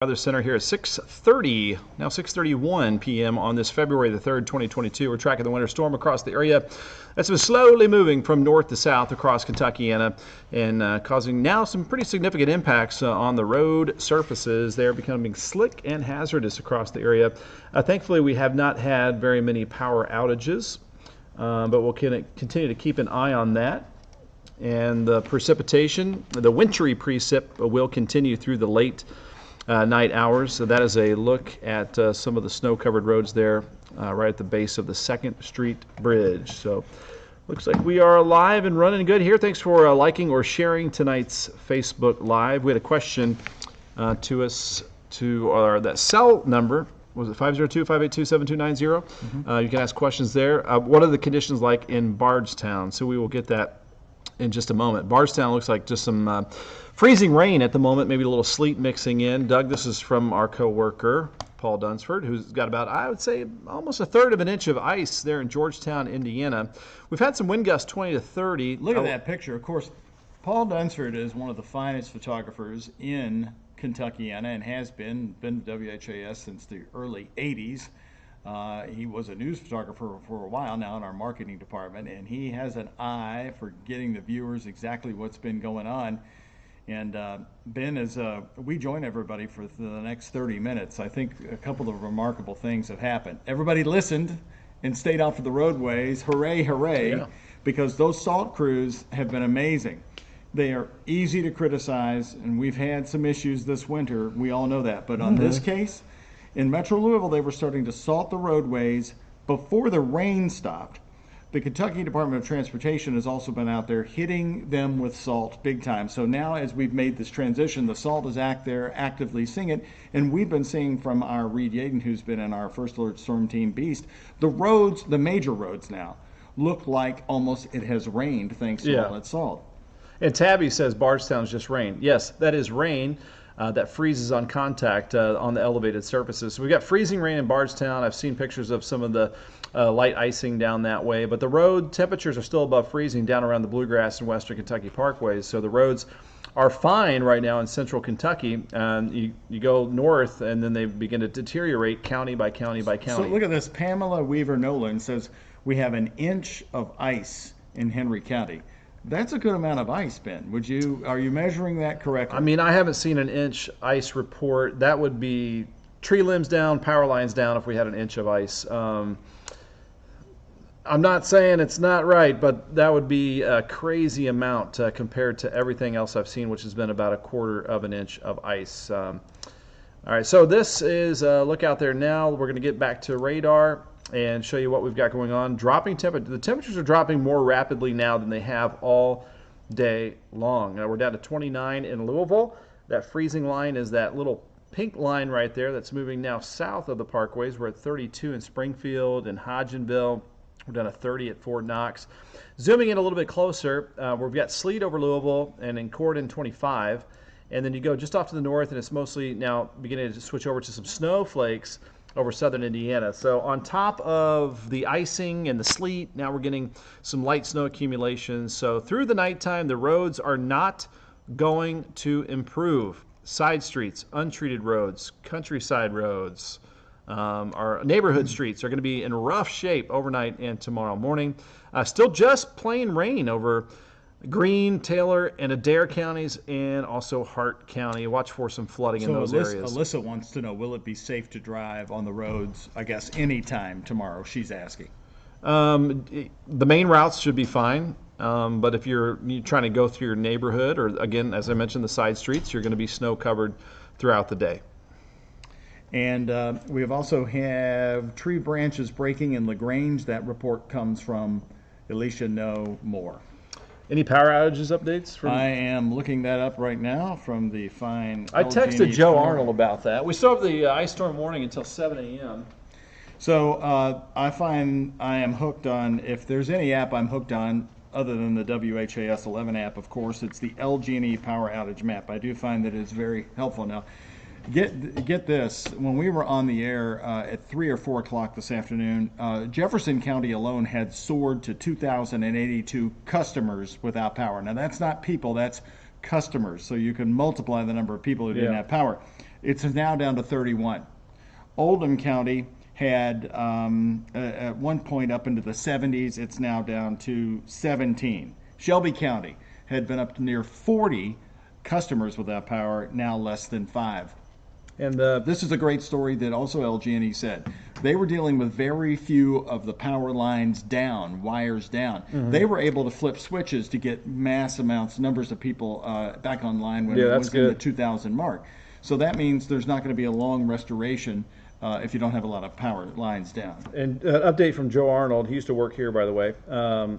Weather Center here at 6:30, now 6:31 p.m. on this February the 3rd, 2022. We're tracking the winter storm across the area that's been slowly moving from north to south across Kentuckiana and causing now some pretty significant impacts on the road surfaces. They're becoming slick and hazardous across the area. Thankfully, we have not had very many power outages, but we'll continue to keep an eye on that. And the precipitation, the wintry precip will continue through the late night hours. So that is a look at some of the snow-covered roads there right at the base of the 2nd Street Bridge. So looks like we are live and running good here. Thanks for liking or sharing tonight's Facebook Live. We had a question to us to that cell number. Was it 502-582-7290? Mm-hmm. You can ask questions there. What are the conditions like in Bardstown? So we will get that in just a moment. Bardstown looks like just some freezing rain at the moment, maybe a little sleet mixing in. Doug, this is from our co-worker, Paul Dunsford, who's got about, I would say, almost 1/3 of an inch of ice there in Georgetown, Indiana. We've had some wind gusts 20 to 30. Look at that picture. Of course, Paul Dunsford is one of the finest photographers in Kentuckiana and has been to WHAS since the early 80s. He was a news photographer for a while now in our marketing department, and he has an eye for getting the viewers exactly what's been going on. And Ben is, we join everybody for the next 30 minutes. I think a couple of remarkable things have happened. Everybody listened and stayed off of the roadways. Hooray, hooray, yeah. Because those salt crews have been amazing. They are easy to criticize, and we've had some issues this winter. We all know that. But on this case, in Metro Louisville, they were starting to salt the roadways before the rain stopped. The Kentucky Department of Transportation has also been out there hitting them with salt big time. So now as we've made this transition, the salt is there actively seeing it. And we've been seeing from our Reed Yaden, who's been in our First Alert Storm Team Beast, the roads, the major roads now, look like almost it has rained thanks to all that salt. And Tabby says Bardstown's just rain. Yes, that is rain. That freezes on contact on the elevated surfaces. So we got freezing rain in Bardstown. I've seen pictures of some of the light icing down that way, but the road temperatures are still above freezing down around the Bluegrass and Western Kentucky parkways. So the roads are fine right now in central Kentucky. You go north and then they begin to deteriorate county by county by county. So look at this. Pamela Weaver Nolan says we have an inch of ice in Henry County. That's a good amount of ice, Ben. Are you measuring that correctly? I mean, I haven't seen an inch ice report. That would be tree limbs down, power lines down if we had an inch of ice. I'm not saying it's not right, but that would be a crazy amount compared to everything else I've seen, which has been about 1/4 of an inch of ice. All right, so this is look out there now. We're going to get back to radar and show you what we've got going on. Dropping temperature. The temperatures are dropping more rapidly now than they have all day long. Now we're down to 29 in Louisville. That freezing line is that little pink line right there that's moving now south of the parkways. We're at 32 in Springfield and Hodgenville. We're down to 30 at Fort Knox. Zooming in a little bit closer, we've got sleet over Louisville and in Cordon 25. And then you go just off to the north, and it's mostly now beginning to switch over to some snowflakes over southern Indiana. So on top of the icing and the sleet, now we're getting some light snow accumulation. So through the nighttime, the roads are not going to improve. Side streets, untreated roads, countryside roads, our neighborhood streets are going to be in rough shape overnight and tomorrow morning. Still just plain rain over Greene, Taylor, and Adair counties, and also Hart County. Watch for some flooding in those areas. Alyssa wants to know, will it be safe to drive on the roads, I guess, anytime tomorrow? She's asking. The main routes should be fine, but if you're trying to go through your neighborhood, or again, as I mentioned, the side streets, you're going to be snow-covered throughout the day. And we also have tree branches breaking in LaGrange. That report comes from Alicia No More. Any power outages updates? I am looking that up right now from the fine. I texted Joe Arnold about that. We still have the ice storm warning until 7 a.m. So I find I am hooked on, if there's any app I'm hooked on, other than the WHAS 11 app, of course, it's the LG&E power outage map. I do find that it's very helpful. Now, get this. When we were on the air at 3 or 4 o'clock this afternoon, Jefferson County alone had soared to 2,082 customers without power. Now, that's not people, that's customers. So you can multiply the number of people who didn't have power. It's now down to 31. Oldham County had at one point up into the 70s. It's now down to 17. Shelby County had been up to near 40 customers without power, now less than 5. And this is a great story that also LG&E said. They were dealing with very few of the power lines down, wires down. They were able to flip switches to get numbers of people back online when it was in the 2000 mark. So that means there's not going to be a long restoration if you don't have a lot of power lines down. And an update from Joe Arnold. He used to work here, by the way.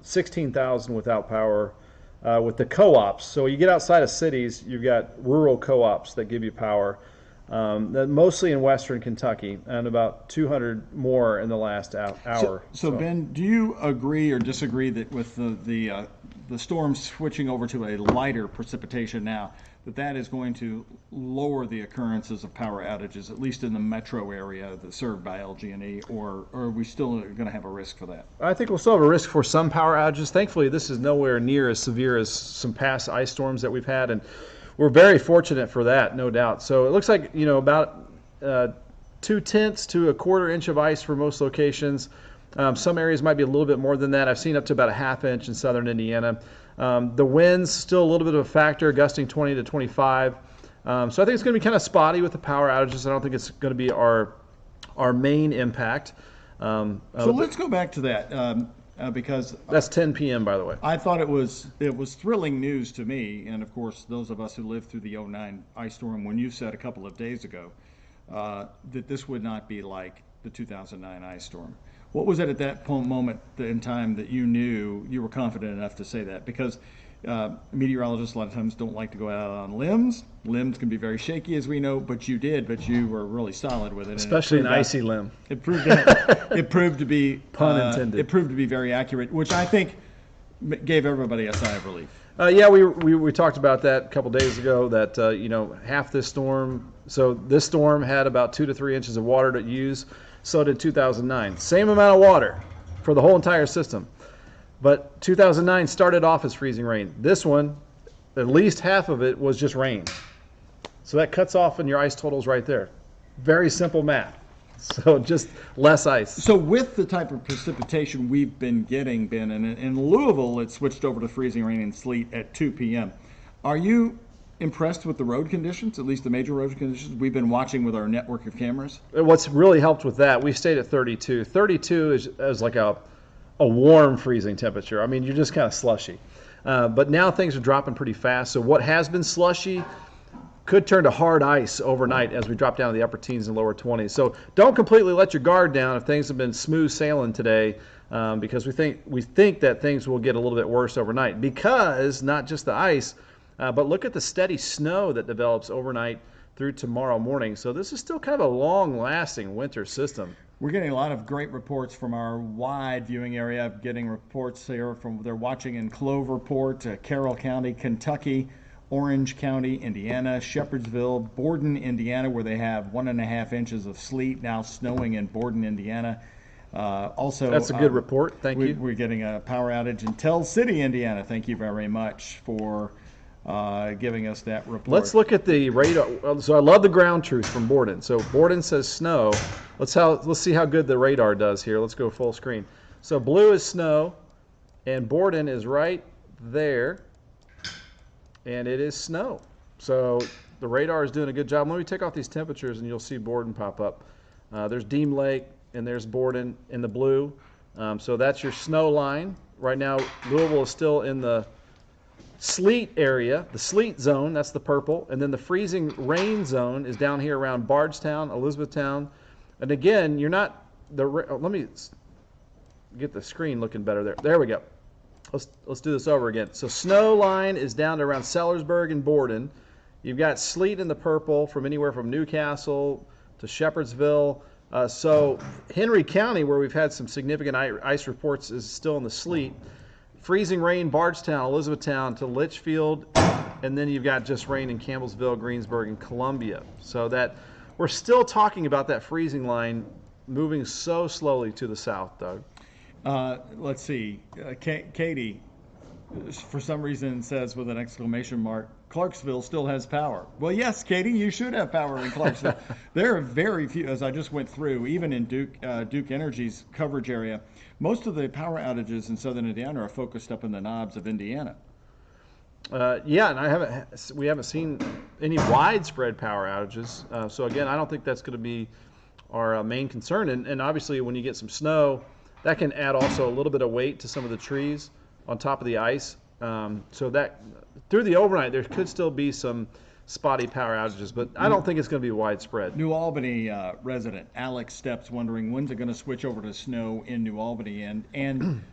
16,000 without power with the co-ops. So you get outside of cities, you've got rural co-ops that give you power. Mostly in western Kentucky, and about 200 more in the last hour. So Ben, do you agree or disagree that with the storm switching over to a lighter precipitation now, that is going to lower the occurrences of power outages, at least in the metro area that's served by LG&E, or are we still going to have a risk for that? I think we'll still have a risk for some power outages. Thankfully, this is nowhere near as severe as some past ice storms that we've had, and we're very fortunate for that, no doubt. So it looks like, about 2/10 to 1/4 inch of ice for most locations. Some areas might be a little bit more than that. I've seen up to about a 1/2 inch in southern Indiana. The winds still a little bit of a factor, gusting 20 to 25. So I think it's going to be kind of spotty with the power outages. I don't think it's going to be our main impact. So let's go back to that. Because that's 10 p.m. by the way. I thought it was thrilling news to me, and of course those of us who lived through the 2009 ice storm, when you said a couple of days ago that this would not be like the 2009 ice storm. What was it at that moment in time that you knew you were confident enough to say that? Because meteorologists a lot of times don't like to go out on limbs. Limbs can be very shaky, as we know, but you were really solid with it. Especially an icy limb. It proved to be pun intended. It proved to be very accurate, which I think gave everybody a sigh of relief. Yeah, we talked about that a couple days ago. That half this storm. So this storm had about 2 to 3 inches of water to use. So did 2009. Same amount of water for the whole entire system. But 2009 started off as freezing rain. This one, at least half of it was just rain. So that cuts off in your ice totals right there. Very simple math. So just less ice. So with the type of precipitation we've been getting, Ben, and in Louisville it switched over to freezing rain and sleet at 2 p.m. Are you impressed with the road conditions, at least the major road conditions we've been watching with our network of cameras? What's really helped with that, we stayed at 32. 32 is like a warm freezing temperature. I mean, you're just kind of slushy. But now things are dropping pretty fast. So what has been slushy could turn to hard ice overnight as we drop down to the upper teens and lower 20s. So don't completely let your guard down if things have been smooth sailing today, because we think that things will get a little bit worse overnight. Because not just the ice, but look at the steady snow that develops overnight through tomorrow morning. So this is still kind of a long-lasting winter system. We're getting a lot of great reports from our wide viewing area. Getting reports here from they're watching in Cloverport, Carroll County, Kentucky, Orange County, Indiana, Shepherdsville, Borden, Indiana, where they have 1.5 inches of sleet now snowing in Borden, Indiana. Also, that's a good report. Thank you. We're getting a power outage in Tell City, Indiana. Thank you very much for giving us that report. Let's look at the radar. So I love the ground truth from Borden. So Borden says snow. Let's see how good the radar does here. Let's go full screen. So blue is snow, and Borden is right there, and it is snow. So the radar is doing a good job. Let me take off these temperatures, and you'll see Borden pop up. There's Deem Lake, and there's Borden in the blue. So that's your snow line. Right now, Louisville is still in the sleet area, the sleet zone, that's the purple, and then the freezing rain zone is down here around Bardstown, Elizabethtown. And again, you're not let me get the screen looking better there. There we go. Let's do this over again. So snow line is down to around Sellersburg and Borden. You've got sleet in the purple from anywhere from Newcastle to Shepherdsville. So Henry County, where we've had some significant ice reports, is still in the sleet. Freezing rain, Bardstown, Elizabethtown to Litchfield, and then you've got just rain in Campbellsville, Greensburg, and Columbia. So that we're still talking about that freezing line moving so slowly to the south, Doug. Let's see. Katie, for some reason says with an exclamation mark, Clarksville still has power. Well, yes, Katie, you should have power in Clarksville. There are very few, as I just went through, even in Duke Energy's coverage area, most of the power outages in southern Indiana are focused up in the knobs of Indiana. Yeah, and we haven't seen any widespread power outages. So again, I don't think that's going to be our main concern. And obviously, when you get some snow, that can add also a little bit of weight to some of the trees on top of the ice. So that through the overnight, there could still be some spotty power outages, but I don't think it's going to be widespread. New Albany resident Alex Steps wondering when's it going to switch over to snow in New Albany, and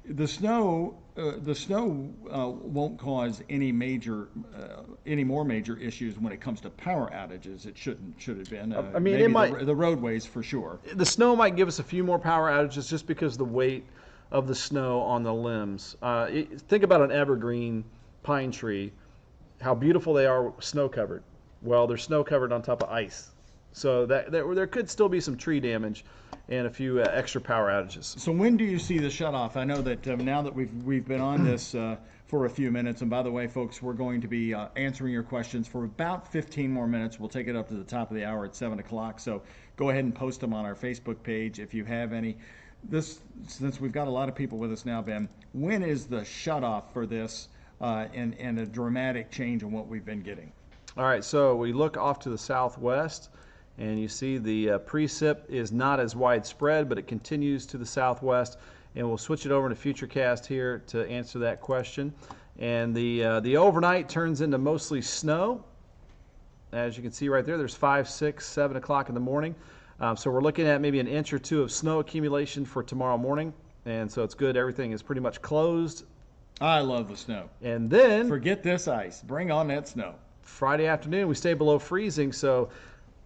the snow won't cause any more major issues when it comes to power outages. It should have been. I mean, it might, the roadways for sure. The snow might give us a few more power outages just because of the weight of the snow on the limbs. Think about an evergreen pine tree, how beautiful they are snow covered. Well, they're snow covered on top of ice, so that there could still be some tree damage and a few extra power outages. So when do you see the shutoff? I know that now that we've been on this for a few minutes, and by the way, folks, we're going to be answering your questions for about 15 more minutes. We'll take it up to the top of the hour at 7 o'clock. So go ahead and post them on our Facebook page if you have any. Since we've got a lot of people with us now, Ben, when is the shutoff for this and a dramatic change in what we've been getting? All right, so we look off to the southwest, and you see the precip is not as widespread, but it continues to the southwest, and we'll switch it over to Futurecast here to answer that question. And the overnight turns into mostly snow. As you can see right there, there's 5, 6, 7 o'clock in the morning. So we're looking at maybe an inch or two of snow accumulation for tomorrow morning, and so it's good. Everything is pretty much closed. I love the snow. And then forget this ice. Bring on that snow. Friday afternoon, we stay below freezing, so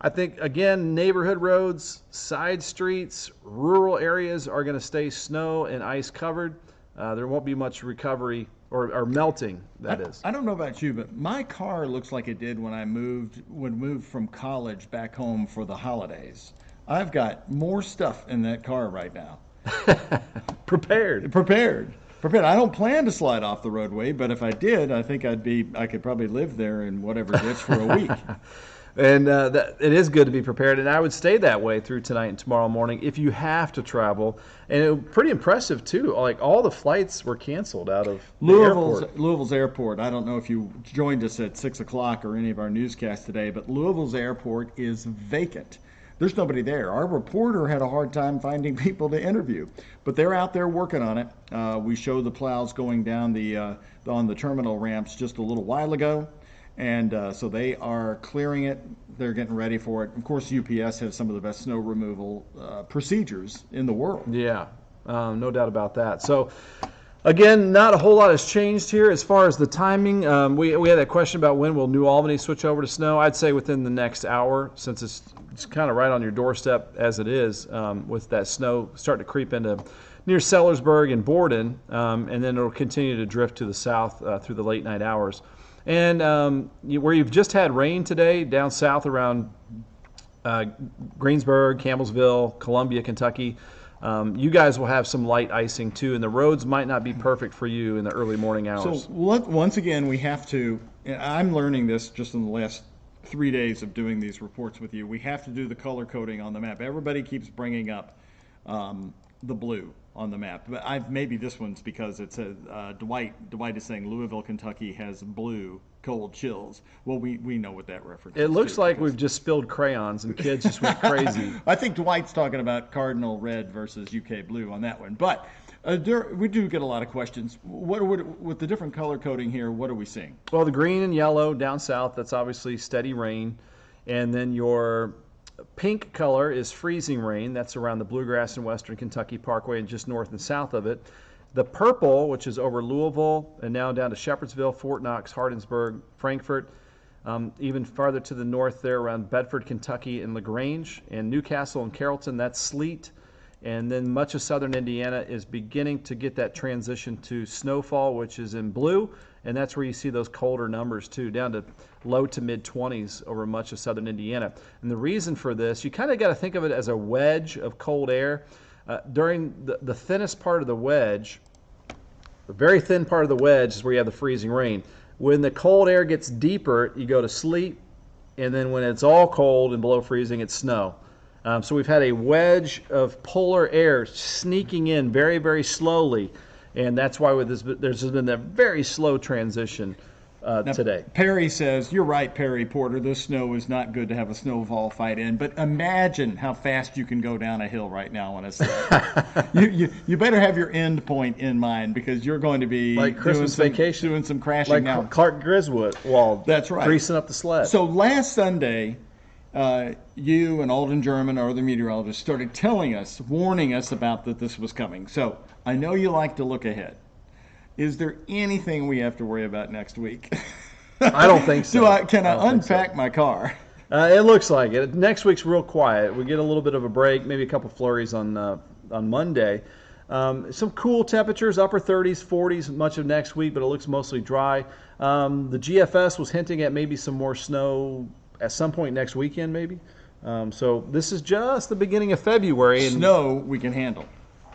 I think, again, neighborhood roads, side streets, rural areas are going to stay snow and ice covered. There won't be much recovery or melting, that is. I don't know about you, but my car looks like it did when I moved from college back home for the holidays. I've got more stuff in that car right now. Prepared. I don't plan to slide off the roadway, but if I did, I think I could probably live there in whatever ditch for a week. And it is good to be prepared, and I would stay that way through tonight and tomorrow morning if you have to travel. And it was pretty impressive too. Like all the flights were canceled out of Louisville's airport. I don't know if you joined us at 6 o'clock or any of our newscasts today, but Louisville's airport is vacant. There's nobody there. Our reporter had a hard time finding people to interview, but they're out there working on it. We showed the plows going down on the terminal ramps just a little while ago. And so they are clearing it. They're getting ready for it. Of course, UPS has some of the best snow removal procedures in the world. Yeah, no doubt about that. So, again, not a whole lot has changed here as far as the timing. We had that question about when will New Albany switch over to snow. I'd say within the next hour, since it's kind of right on your doorstep as it is, with that snow starting to creep into near Sellersburg and Borden, and then it'll continue to drift to the south through the late night hours. And where you've just had rain today, down south around Greensburg, Campbellsville, Columbia, Kentucky, you guys will have some light icing too, and the roads might not be perfect for you in the early morning hours. So once again, we have to, I'm learning this just in the last 3 days of doing these reports with you, we have to do the color coding on the map. Everybody keeps bringing up the blue on the map. But maybe this one's because it says Dwight is saying Louisville, Kentucky has blue cold chills. Well, we know what that reference is. It looks like we've just spilled crayons and kids just went crazy. I think Dwight's talking about cardinal red versus UK blue on that one. But we do get a lot of questions. With the different color coding here, what are we seeing? Well, the green and yellow down south, that's obviously steady rain. And then your pink color is freezing rain. That's around the Bluegrass and Western Kentucky Parkway and just north and south of it. The purple, which is over Louisville and now down to Shepherdsville, Fort Knox, Hardinsburg, Frankfort, even farther to the north there around Bedford, Kentucky, and LaGrange, and Newcastle and Carrollton, that's sleet. And then much of southern Indiana is beginning to get that transition to snowfall, which is in blue, and that's where you see those colder numbers too, down to low to mid-20s over much of southern Indiana. And the reason for this, you kind of got to think of it as a wedge of cold air. During the thinnest part of the wedge, The very thin part of the wedge is where you have the freezing rain. When the cold air gets deeper, you go to sleet, and then when it's all cold and below freezing, it's snow. So we've had a wedge of polar air sneaking in very, very slowly, and that's why there's been a very slow transition today. Perry says, you're right, Perry Porter, this snow is not good to have a snowfall fight in, but imagine how fast you can go down a hill right now on a sled. you better have your end point in mind, because you're going to be like Christmas vacation, doing some crashing like now. Clark Griswold, that's right, greasing up the sled. So last Sunday, you and Alden German, our other meteorologist, started warning us about that this was coming. So I know you like to look ahead. Is there anything we have to worry about next week? I don't think so. Can I unpack my car? It looks like it. Next week's real quiet. We get a little bit of a break, maybe a couple flurries on Monday. Some cool temperatures, upper 30s, 40s much of next week, but it looks mostly dry. The GFS was hinting at maybe some more snow at some point next weekend, maybe. So this is just the beginning of February. And snow we can handle.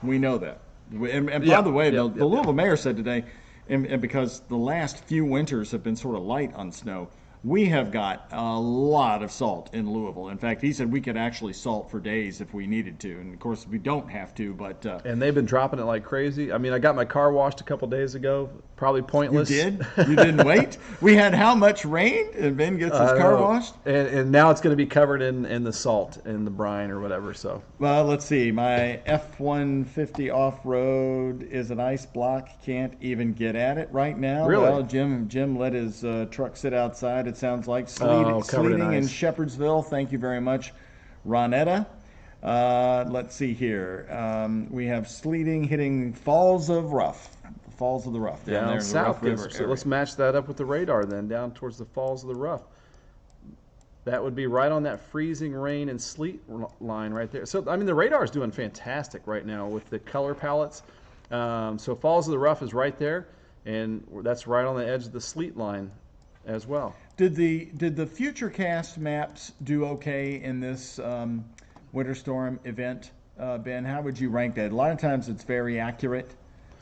We know that. And by the way, the Louisville mayor said today, and because the last few winters have been sort of light on snow, we have got a lot of salt in Louisville. In fact, he said we could actually salt for days if we needed to. And, of course, we don't have to. But and they've been dropping it like crazy. I mean, I got my car washed a couple days ago. Probably pointless. You did? You didn't wait? We had how much rain? And Ben gets his car washed? And now it's going to be covered in the salt, in the brine or whatever. So. Well, let's see. My F-150 off-road is an ice block. Can't even get at it right now. Really? Well, Jim let his truck sit outside. It sounds like sleeting in Shepherdsville. Thank you very much, Ronetta. Let's see here. We have sleeting hitting Falls of the Rough down there in the Rough River. So let's match that up with the radar then, down towards the Falls of the Rough. That would be right on that freezing rain and sleet line right there. So, I mean, the radar is doing fantastic right now with the color palettes. So Falls of the Rough is right there, and that's right on the edge of the sleet line as well. Did the Futurecast maps do okay in this winter storm event, Ben? How would you rank that? A lot of times it's very accurate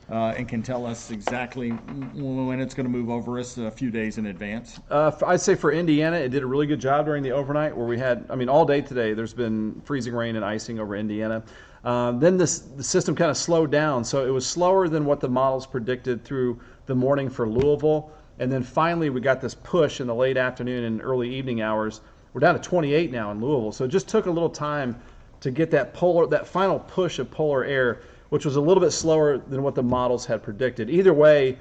and can tell us exactly when it's going to move over us a few days in advance. I'd say for Indiana, it did a really good job during the overnight where we had, I mean, all day today there's been freezing rain and icing over Indiana. Then the system kind of slowed down, so it was slower than what the models predicted through the morning for Louisville. And then finally we got this push in the late afternoon and early evening hours. We're down to 28 now in Louisville, so it just took a little time to get that final push of polar air, which was a little bit slower than what the models had predicted. Either way,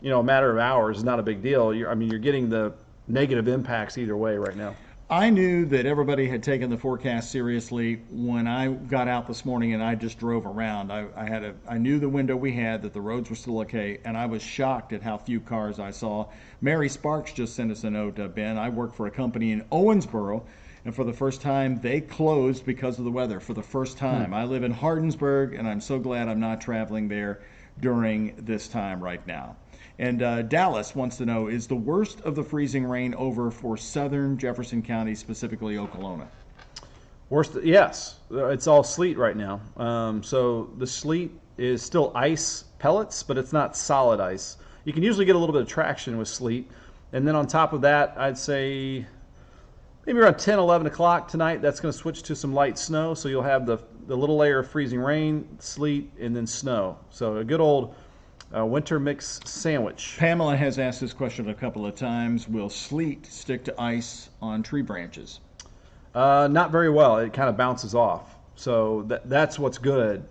a matter of hours is not a big deal. You're getting the negative impacts either way right now. I knew that everybody had taken the forecast seriously when I got out this morning and I just drove around. I knew the window we had, that the roads were still okay, and I was shocked at how few cars I saw. Mary Sparks just sent us a note, Ben. I work for a company in Owensboro, and for the first time, they closed because of the weather. For the first time. I live in Hardinsburg, and I'm so glad I'm not traveling there during this time right now. And Dallas wants to know, is the worst of the freezing rain over for southern Jefferson County, specifically Okolona? Worst, yes. It's all sleet right now. So the sleet is still ice pellets, but it's not solid ice. You can usually get a little bit of traction with sleet. And then on top of that, I'd say maybe around 10, 11 o'clock tonight, that's going to switch to some light snow. So you'll have the little layer of freezing rain, sleet, and then snow. So a good old winter mix sandwich. Pamela has asked this question a couple of times. Will sleet stick to ice on tree branches? Not very well. It kind of bounces off. So that's what's good.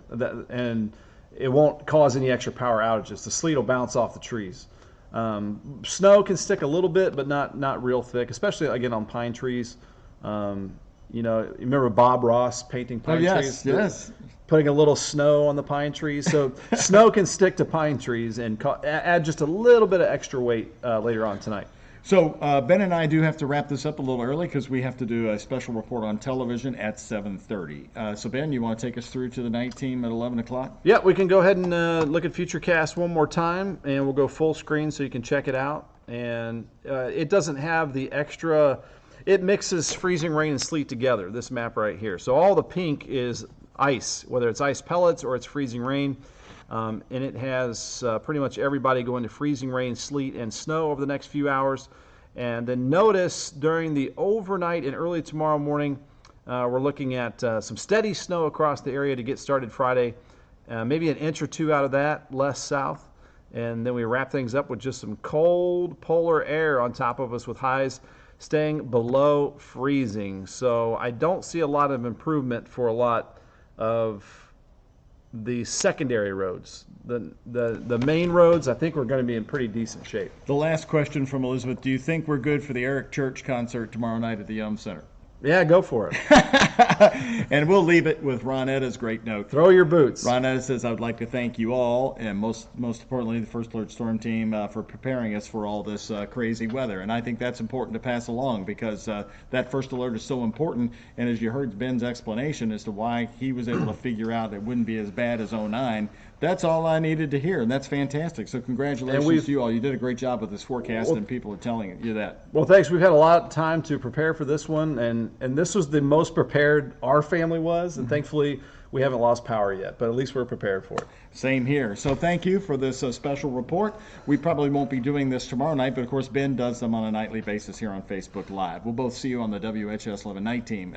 And it won't cause any extra power outages. The sleet will bounce off the trees. Snow can stick a little bit, but not real thick, especially, again, on pine trees. You remember Bob Ross painting pine trees? Yes. Putting a little snow on the pine trees. So snow can stick to pine trees and add just a little bit of extra weight later on tonight. So Ben and I do have to wrap this up a little early because we have to do a special report on television at 7:30. So Ben, you want to take us through to the night team at 11 o'clock? Yeah, we can go ahead and look at Futurecast one more time, and we'll go full screen so you can check it out. And it doesn't have the extra, it mixes freezing rain and sleet together, this map right here. So all the pink is ice, whether it's ice pellets or it's freezing rain. And it has pretty much everybody going to freezing rain, sleet, and snow over the next few hours. And then notice during the overnight and early tomorrow morning, we're looking at some steady snow across the area to get started Friday. Maybe an inch or two out of that, less south. And then we wrap things up with just some cold polar air on top of us with highs staying below freezing. So I don't see a lot of improvement for a lot of the secondary roads. The main roads, I think we're going to be in pretty decent shape. The last question from Elizabeth: do you think we're good for the Eric Church concert tomorrow night at the Yum Center? Yeah, go for it. And we'll leave it with Ronetta's great note. Throw your boots. Ronetta says, I would like to thank you all, and most importantly, the First Alert Storm team, for preparing us for all this crazy weather. And I think that's important to pass along, because that first alert is so important. And as you heard Ben's explanation as to why he was able to figure out it wouldn't be as bad as 09, that's all I needed to hear, and that's fantastic. So congratulations to you all. You did a great job with this forecast, and people are telling you that. Well, thanks. We've had a lot of time to prepare for this one, and this was the most prepared our family was, and thankfully we haven't lost power yet, but at least we're prepared for it. Same here. So thank you for this special report. We probably won't be doing this tomorrow night, but of course Ben does them on a nightly basis here on Facebook Live. We'll both see you on the WHS 11 night team.